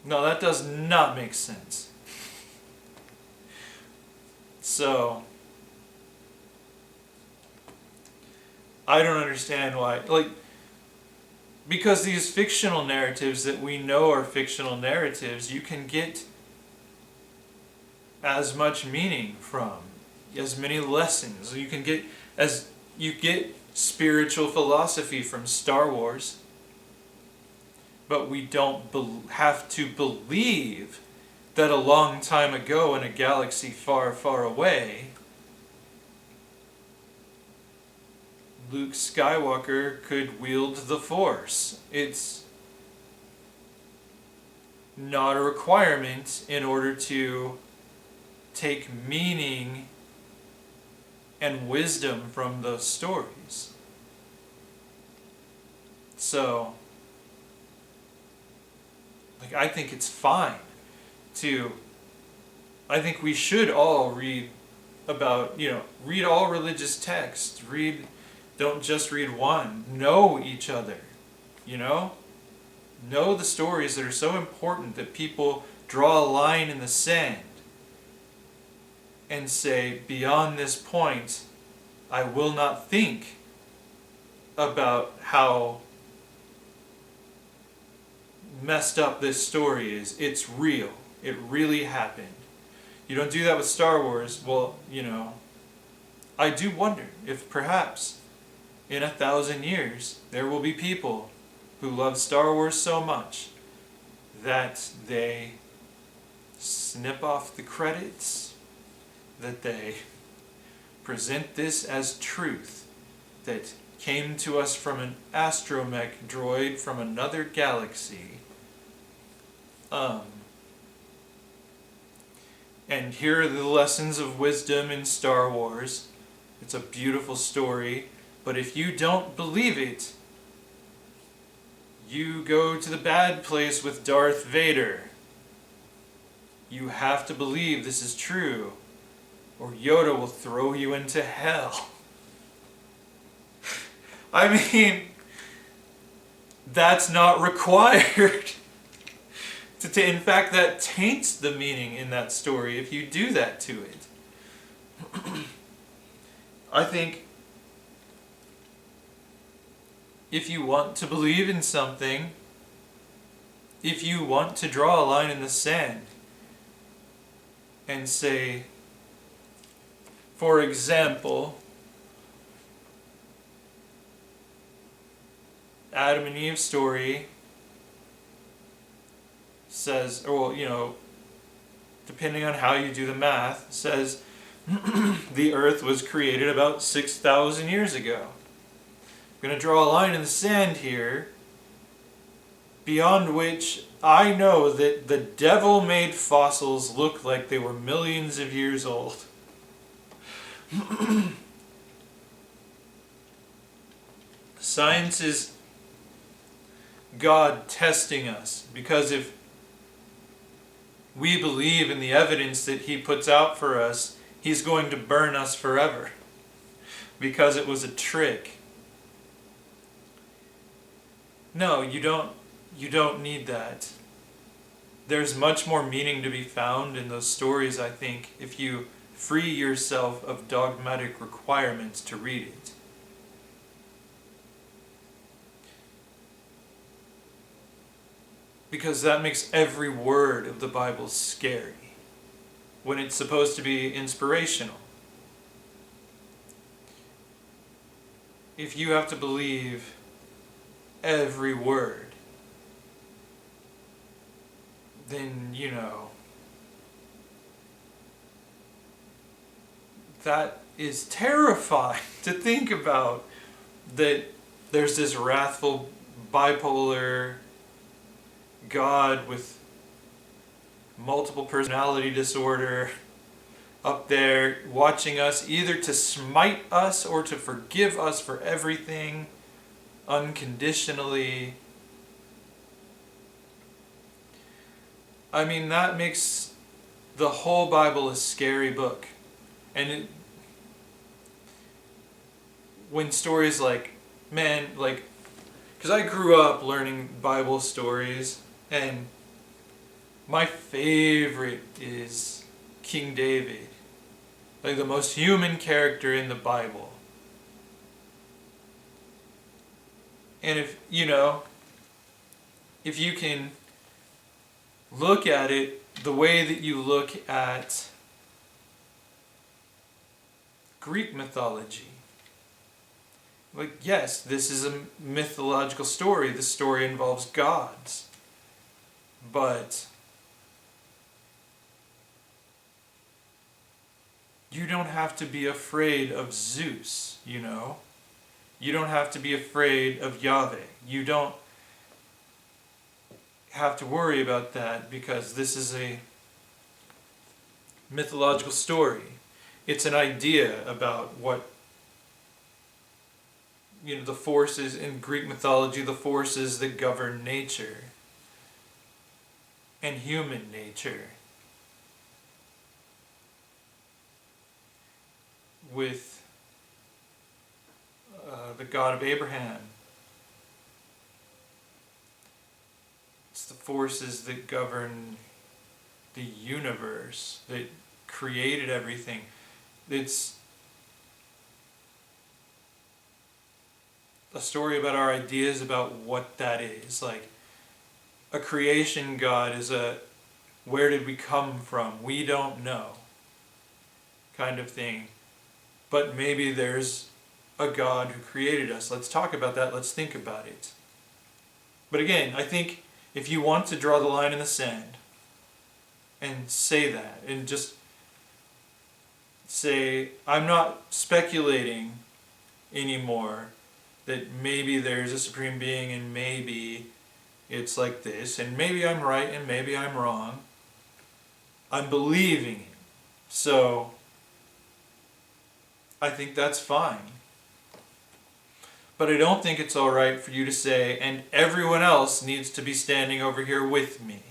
[SPEAKER 1] No, that does not make sense. So, I don't understand why. Because these fictional narratives that we know are fictional narratives, you can get as much meaning from, as many lessons. You get spiritual philosophy from Star Wars, but we don't have to believe that a long time ago in a galaxy far, far away, Luke Skywalker could wield the Force. not a requirement in order to take meaning and wisdom from those stories. So, I think it's fine to, I think we should all read about, read all religious texts. Don't just read one. Know each other, Know the stories that are so important that people draw a line in the sand and say, beyond this point, I will not think about how messed up this story is. It's real. It really happened. You don't do that with Star Wars. Well, I do wonder if perhaps in 1,000 years there will be people who love Star Wars so much that they snip off the credits, that they present this as truth that came to us from an astromech droid from another galaxy. And here are the lessons of wisdom in Star Wars. It's a beautiful story, but if you don't believe it, you go to the bad place with Darth Vader. You have to believe this is true, or Yoda will throw you into hell. I mean, that's not required. In fact, that taints the meaning in that story if you do that to it. I think if you want to believe in something, if you want to draw a line in the sand and say, for example, Adam and Eve's story says, depending on how you do the math, says the earth was created about 6,000 years ago. I'm going to draw a line in the sand here, beyond which I know that the devil made fossils look like they were millions of years old. Science is God testing us, because if we believe in the evidence that He puts out for us, He's going to burn us forever because it was a trick. No, you don't need that. There's much more meaning to be found in those stories, I think, if you free yourself of dogmatic requirements to read it. Because that makes every word of the Bible scary when it's supposed to be inspirational. If you have to believe every word, then, that is terrifying to think about, that there's this wrathful, bipolar God with multiple personality disorder up there watching us, either to smite us or to forgive us for everything unconditionally. I mean, that makes the whole Bible a scary book. And when stories because I grew up learning Bible stories, and my favorite is King David, the most human character in the Bible. And if you can look at it the way that you look at Greek mythology, yes, this is a mythological story. The story involves gods. But you don't have to be afraid of Zeus, You don't have to be afraid of Yahweh. have to worry about that because this is a mythological story. It's an idea about what, the forces in Greek mythology, the forces that govern nature and human nature. With the God of Abraham. It's the forces that govern the universe, that created everything. It's a story about our ideas about what that is. Like, a creation God is where did we come from? We don't know kind of thing. But maybe there's a God who created us. Let's talk about that. Let's think about it. But again, I think if you want to draw the line in the sand and say that, and just say, I'm not speculating anymore that maybe there's a supreme being and maybe it's like this, and maybe I'm right and maybe I'm wrong. I'm believing it. So I think that's fine. But I don't think it's all right for you to say, and everyone else needs to be standing over here with me.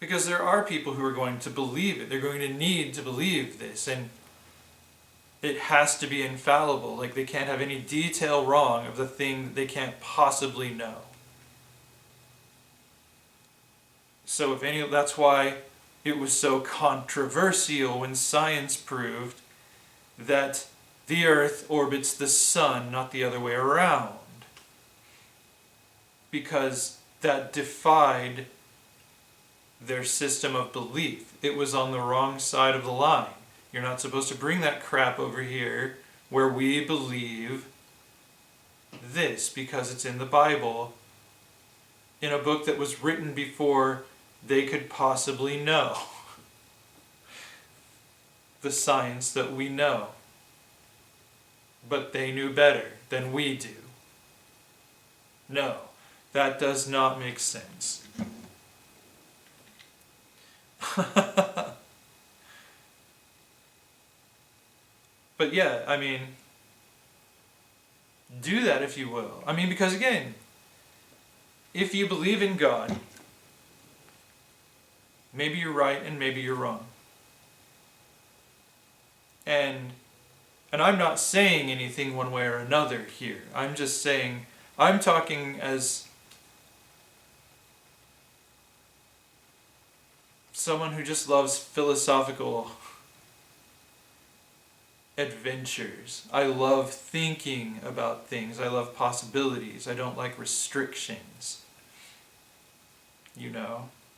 [SPEAKER 1] Because there are people who are going to believe it. They're going to need to believe this, and it has to be infallible. Like, they can't have any detail wrong of the thing that they can't possibly know. So that's why it was so controversial when science proved that the Earth orbits the sun, not the other way around. Because that defied their system of belief. It was on the wrong side of the line. You're not supposed to bring that crap over here where we believe this because it's in the Bible, in a book that was written before they could possibly know the science that we know. But they knew better than we do. No, that does not make sense. But yeah, I mean, do that if you will. I mean, because again, if you believe in God, maybe you're right and maybe you're wrong. And I'm not saying anything one way or another here. I'm just saying, I'm talking as someone who just loves philosophical adventures. I love thinking about things. I love possibilities. I don't like restrictions.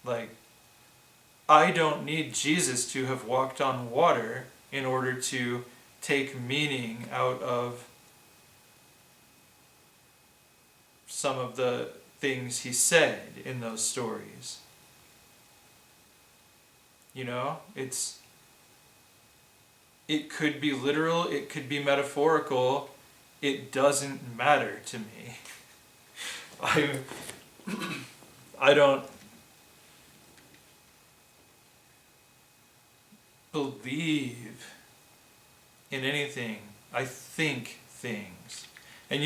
[SPEAKER 1] Like, I don't need Jesus to have walked on water in order to take meaning out of some of the things he said in those stories. It could be literal, it could be metaphorical, it doesn't matter to me. I don't believe in anything. I think things. And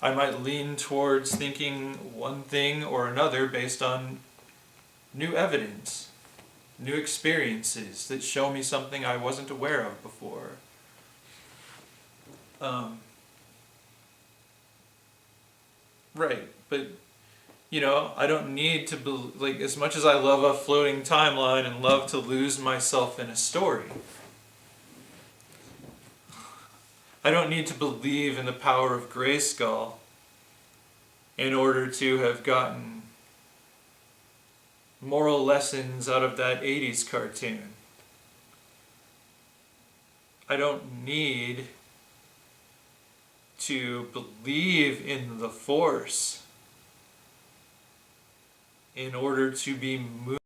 [SPEAKER 1] I might lean towards thinking one thing or another based on new evidence, new experiences that show me something I wasn't aware of before. Right, but I don't need to as much as I love a floating timeline and love to lose myself in a story, I don't need to believe in the power of Grayskull in order to have gotten moral lessons out of that 80s cartoon. I don't need to believe in the Force in order to be moved